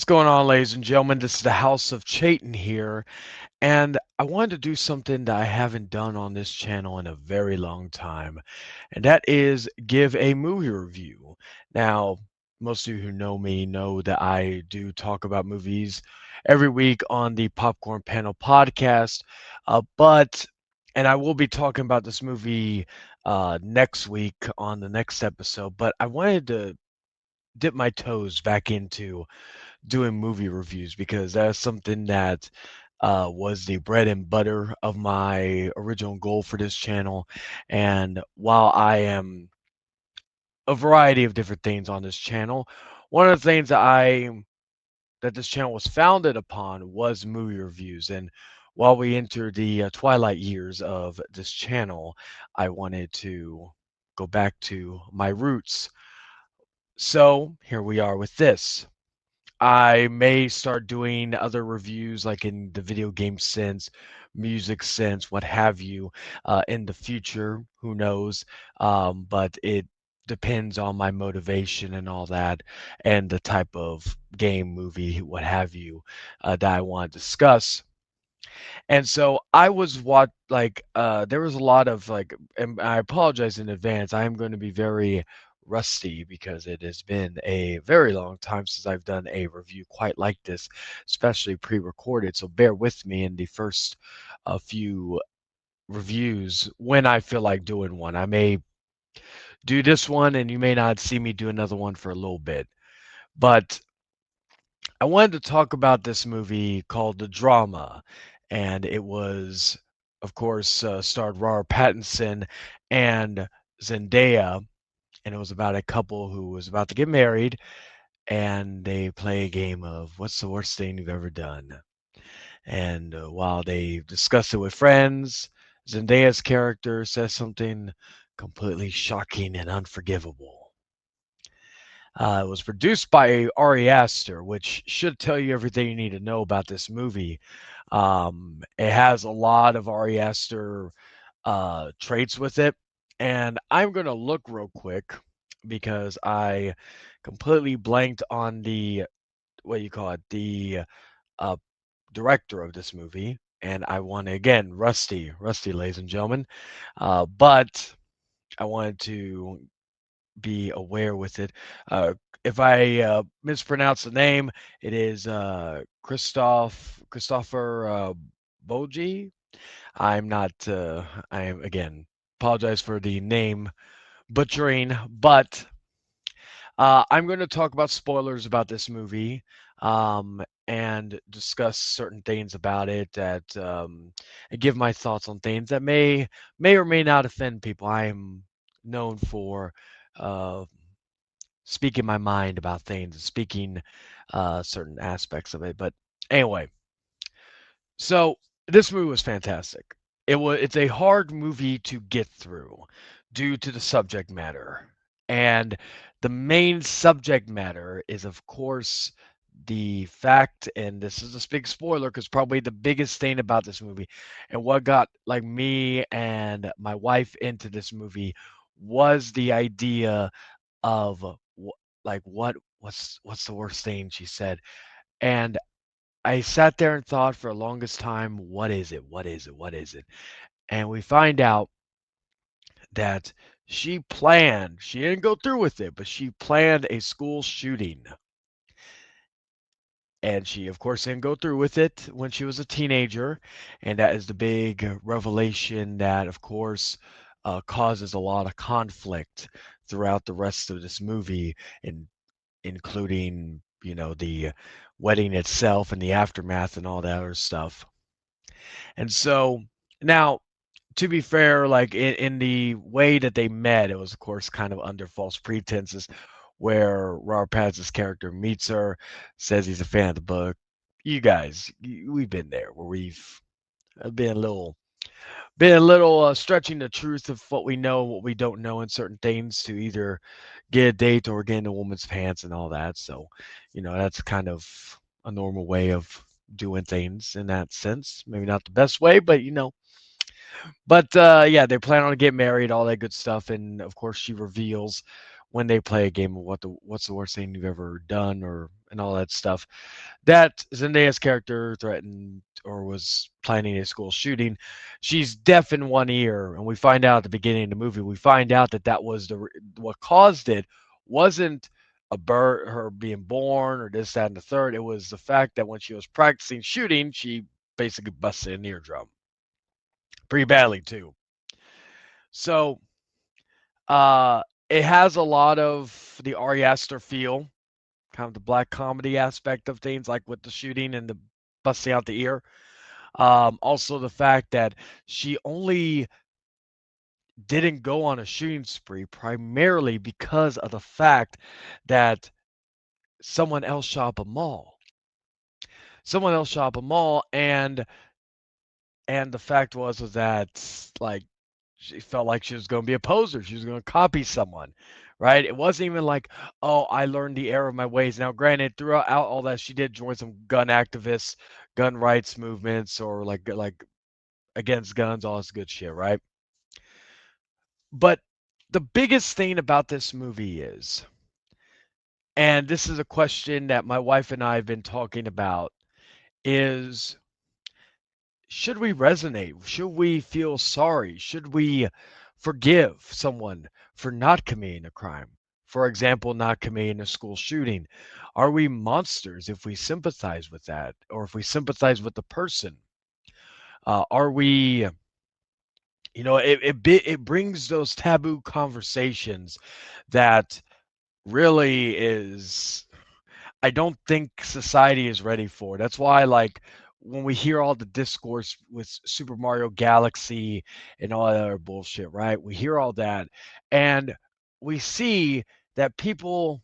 going on, ladies and gentlemen? This is the House of Chayton here, and I wanted to do something that I haven't done on this channel in a very long time, and that is give a movie review. Now, most of you who know me know that I do talk about movies every week on the Popcorn Panel podcast, and I will be talking about this movie next week on the next episode, but I wanted to dip my toes back into doing movie reviews because that's something that was the bread and butter of my original goal for this channel. And while I am a variety of different things on this channel, one of the things that this channel was founded upon was movie reviews. And while we enter the twilight years of this channel, I wanted to go back to my roots. So here we are with this. I may start doing other reviews like in the video game sense, music sense, what have you, in the future. Who knows? But it depends on my motivation and all that, and the type of game, movie, what have you, that I want to discuss. And so I was there was a lot of and I apologize in advance. I am going to be very rusty because it has been a very long time since I've done a review quite like this, especially pre-recorded. So bear with me in the first few reviews when I feel like doing one. I may do this one and you may not see me do another one for a little bit. But I wanted to talk about this movie called The Drama, and it was, of course, starred Robert Pattinson and Zendaya, and it was about a couple who was about to get married, and they play a game of what's the worst thing you've ever done. And while they discuss it with friends, Zendaya's character says something completely shocking and unforgivable. It was produced by Ari Aster, which should tell you everything you need to know about this movie. It has a lot of Ari Aster traits with it, and I'm gonna look real quick because I completely blanked on the what you call it, the uh, director of this movie, and I want to again, Rusty, ladies and gentlemen, but I wanted to be aware with it. Uh, if I mispronounce the name, it is Christopher Boji. I'm not. I am again apologize for the name butchering, but I'm going to talk about spoilers about this movie. And discuss certain things about it and give my thoughts on things that may or may not offend people. I am known for uh, speaking my mind about things and speaking certain aspects of it. But anyway, so this movie was fantastic. It's a hard movie to get through due to the subject matter. And the main subject matter is of course the fact, and this is a big spoiler because probably the biggest thing about this movie and what got like me and my wife into this movie was the idea of what's the worst thing she said. And I sat there and thought for the longest time, what is it? What is it? What is it? And we find out that she didn't go through with it, but she planned a school shooting. And she, of course, didn't go through with it when she was a teenager. And that is the big revelation that, of course, causes a lot of conflict throughout the rest of this movie, and including, the wedding itself and the aftermath and all that other stuff. And so now, to be fair, like in the way that they met, it was of course kind of under false pretenses, where Robert Pattinson's character meets her, says he's a fan of the book. You guys, we've been there where we've been a little stretching the truth of what we know, what we don't know in certain things to either get a date or get in a woman's pants and all that. So, that's kind of a normal way of doing things in that sense. Maybe not the best way, but But yeah, they plan on getting married, all that good stuff, and of course she reveals when they play a game of what's the worst thing you've ever done or and all that stuff. That Zendaya's character threatened or was planning a school shooting. She's deaf in one ear, and we find out at the beginning of the movie. We find out that that was what caused it wasn't a bird her being born or this that and the third. It was the fact that when she was practicing shooting, she basically busted an eardrum pretty badly too. So uh, it has a lot of the Ari Aster feel, kind of the black comedy aspect of things, like with the shooting and the busting out the ear. Also, the fact that she only didn't go on a shooting spree primarily because of the fact that someone else shot up a mall. Someone else shot up a mall, and the fact was that like she felt like she was going to be a poser. She was going to copy someone, right? It wasn't even like, oh, I learned the error of my ways. Now, granted, throughout all that, she did join some gun activists, gun rights movements, or like against guns, all this good shit, right? But the biggest thing about this movie is, and this is a question that my wife and I have been talking about, is should we resonate? Should we feel sorry? Should we forgive someone for not committing a crime? For example, not committing a school shooting. Are we monsters if we sympathize with that or if we sympathize with the person? Are we, it brings those taboo conversations that really is I don't think society is ready for. That's why, like, when we hear all the discourse with Super Mario Galaxy and all that other bullshit, right? We hear all that, and we see that people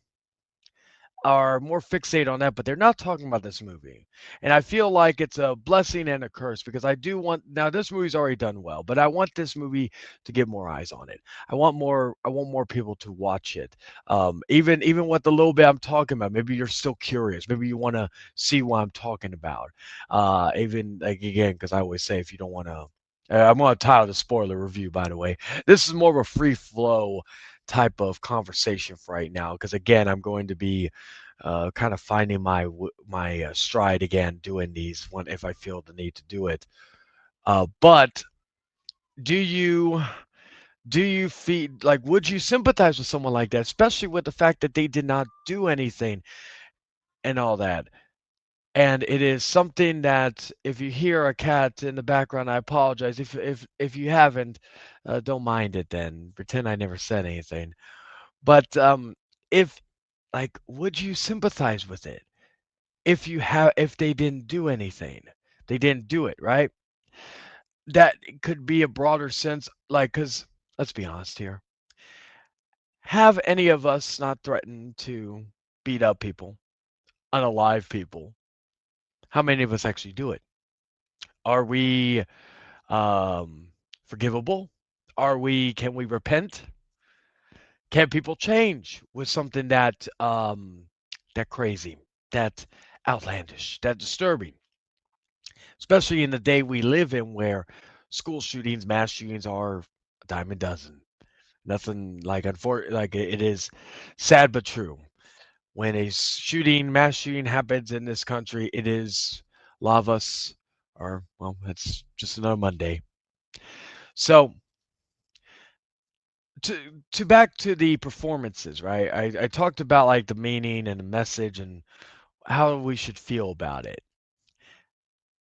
are more fixated on that, but they're not talking about this movie. And I feel like it's a blessing and a curse because I do want now this movie's already done well, but I want this movie to get more eyes on it. I want more people to watch it. Even with the little bit I'm talking about, maybe you're still curious. Maybe you want to see what I'm talking about. Even like again, because I always say if you don't want to I'm going to title the spoiler review, by the way. This is more of a free flow type of conversation for right now, because again, I'm going to be kind of finding my stride again, doing these when if I feel the need to do it. But do you do you feel like would you sympathize with someone like that, especially with the fact that they did not do anything and all that? And it is something that if you hear a cat in the background, I apologize. If you haven't, don't mind it. Then pretend I never said anything. But if like, would you sympathize with it? If they didn't do anything, they didn't do it, right? That could be a broader sense, like, because let's be honest here. Have any of us not threatened to beat up people, unalive people? How many of us actually do it? Are we forgivable? Can we repent? Can people change with something that crazy, that outlandish, that disturbing? Especially in the day we live in where school shootings, mass shootings are a dime a dozen. Nothing like like it is sad but true. When a mass shooting happens in this country, it is a lot of us are well, it's just another Monday. So to back to the performances, right? I talked about like the meaning and the message and how we should feel about it.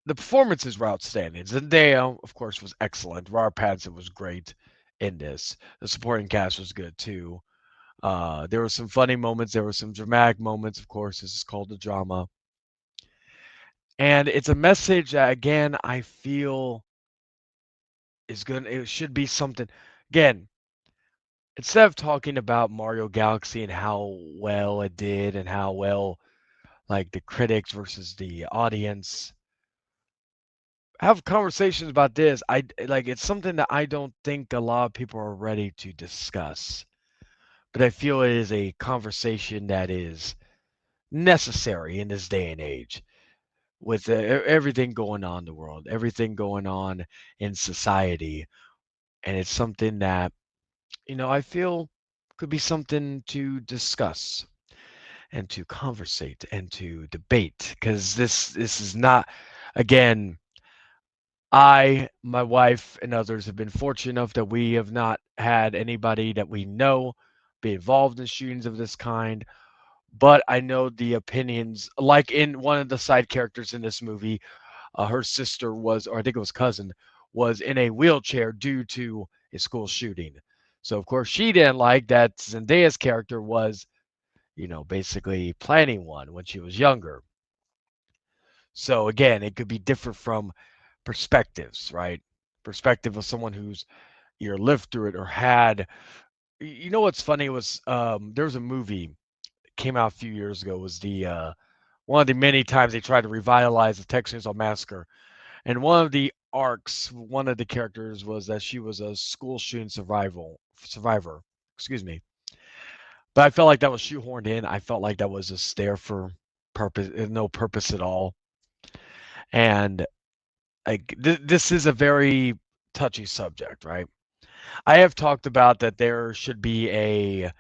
The performances were outstanding. Zendaya, of course, was excellent. Robert Pattinson was great in this. The supporting cast was good too. There were some funny moments. There were some dramatic moments. Of course, this is called the drama, and it's a message that again I feel is good. It should be something. Again, instead of talking about Mario Galaxy and how well it did and how well like the critics versus the audience have conversations about this. Like it's something that I don't think a lot of people are ready to discuss. But I feel it is a conversation that is necessary in this day and age with everything going on in the world, everything going on in society, and it's something that I feel could be something to discuss and to conversate and to debate because this is not again my wife and others have been fortunate enough that we have not had anybody that we know be involved in shootings of this kind, but I know the opinions like in one of the side characters in this movie, her sister was, or I think it was cousin, was in a wheelchair due to a school shooting. So of course she didn't like that Zendaya's character was, basically planning one when she was younger. So again, it could be different from perspectives, right? Perspective of someone who's either lived through it or had. You know what's funny was there was a movie that came out a few years ago. Was the one of the many times they tried to revitalize the Texas Chainsaw Massacre, and one of the arcs, one of the characters was that she was a school shooting survivor. Excuse me. But I felt like that was shoehorned in. I felt like that was just there for purpose, no purpose at all. And like this is a very touchy subject, right? I have talked about that there should be a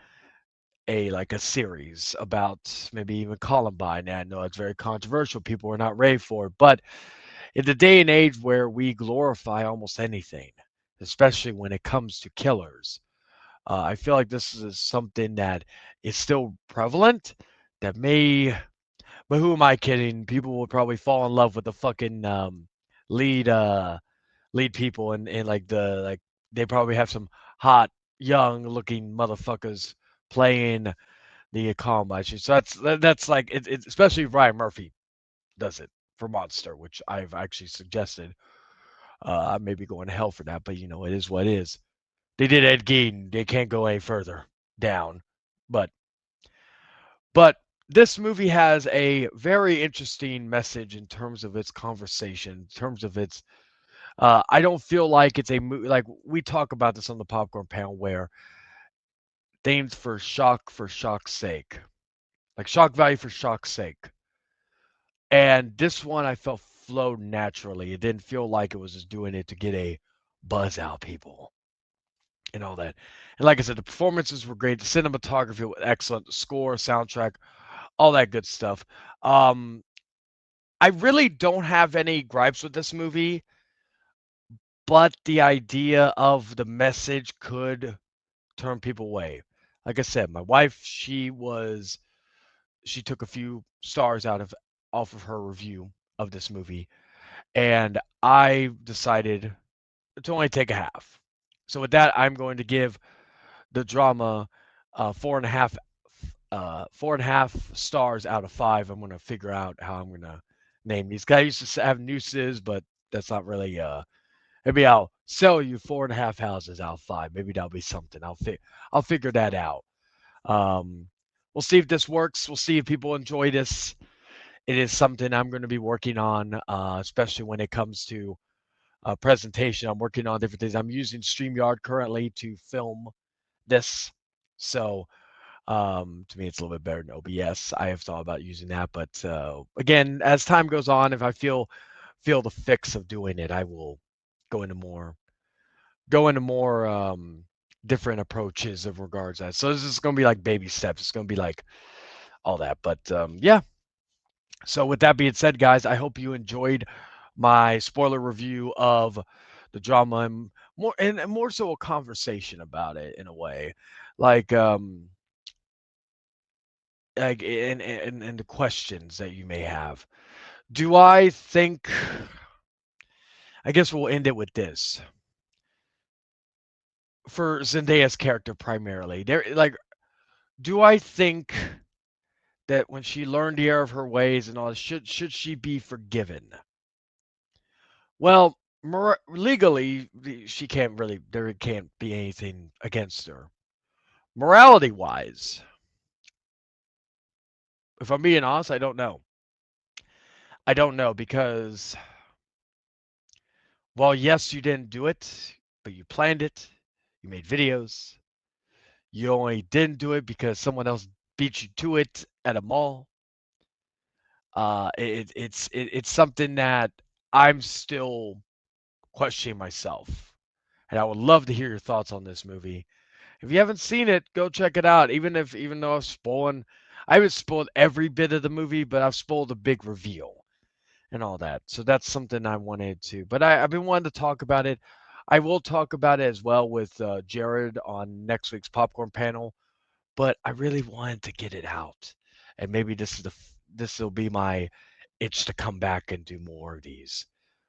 like a series about maybe even Columbine. And I know it's very controversial. People are not ready for it, but in the day and age where we glorify almost anything, especially when it comes to killers, I feel like this is something that is still prevalent. That may, but who am I kidding? People will probably fall in love with the fucking lead lead people and like they probably have some hot young looking motherfuckers playing the Columbine. So that's like it, especially if Ryan Murphy does it for Monster, which I've actually suggested. I may be going to hell for that, but it is what it is. They did Ed Gein. They can't go any further down. But but this movie has a very interesting message in terms of its conversation, in terms of its. I don't feel like it's a movie like we talk about this on the popcorn panel where themed for shock's sake, like shock value for shock's sake. And this one I felt flowed naturally. It didn't feel like it was just doing it to get a buzz out people and all that. And like I said, the performances were great. The cinematography was excellent. The score, soundtrack, all that good stuff. Um, I really don't have any gripes with this movie, but the idea of the message could turn people away. Like I said, my wife, she took a few stars out of off of her review of this movie, and I decided to only take a half. So with that, I'm going to give the drama 4.5 stars out of 5. I'm going to figure out how I'm going to name these guys. Used to have nooses, but that's not really. Maybe I'll sell you 4.5 houses out of 5. Maybe that'll be something. I'll figure that out. Um, we'll see if this works. We'll see if people enjoy this. It is something I'm going to be working on, especially when it comes to presentation. I'm working on different things. I'm using StreamYard currently to film this. So to me, it's a little bit better than OBS. I have thought about using that, but again, as time goes on, if I feel the fix of doing it, I will go into more go into more different approaches of regards to that. So this is going to be like baby steps. It's going to be like all that. But yeah. So with that being said, guys, I hope you enjoyed my spoiler review of the drama and more so a conversation about it in a way, like and the questions that you may have. Do I think? I guess we'll end it with this for Zendaya's character primarily. There, like, do I think that when she learned the error of her ways and all, should she be forgiven? Well, legally, she can't really. There can't be anything against her. Morality wise, if I'm being honest, I don't know. I don't know because, well, yes, you didn't do it, but you planned it. You made videos. You only didn't do it because someone else beat you to it at a mall. It's something that I'm still questioning myself, and I would love to hear your thoughts on this movie. If you haven't seen it, go check it out. Even though I haven't spoiled every bit of the movie, but I've spoiled a big reveal and all that. So that's something I wanted to. But I've been wanting to talk about it. I will talk about it as well with Jared on next week's popcorn panel. But I really wanted to get it out, and maybe this will be my itch to come back and do more of these.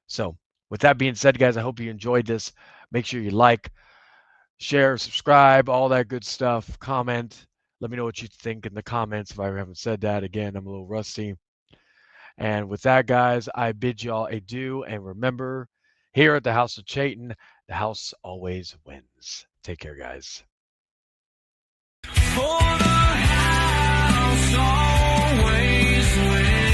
So with that being said, guys, I hope you enjoyed this. Make sure you like, share, subscribe, all that good stuff. Comment. Let me know what you think in the comments if I haven't said that. Again, I'm a little rusty. And with that, guys, I bid y'all adieu. And remember, here at the House of Chayton, the house always wins. Take care, guys. For the house always wins.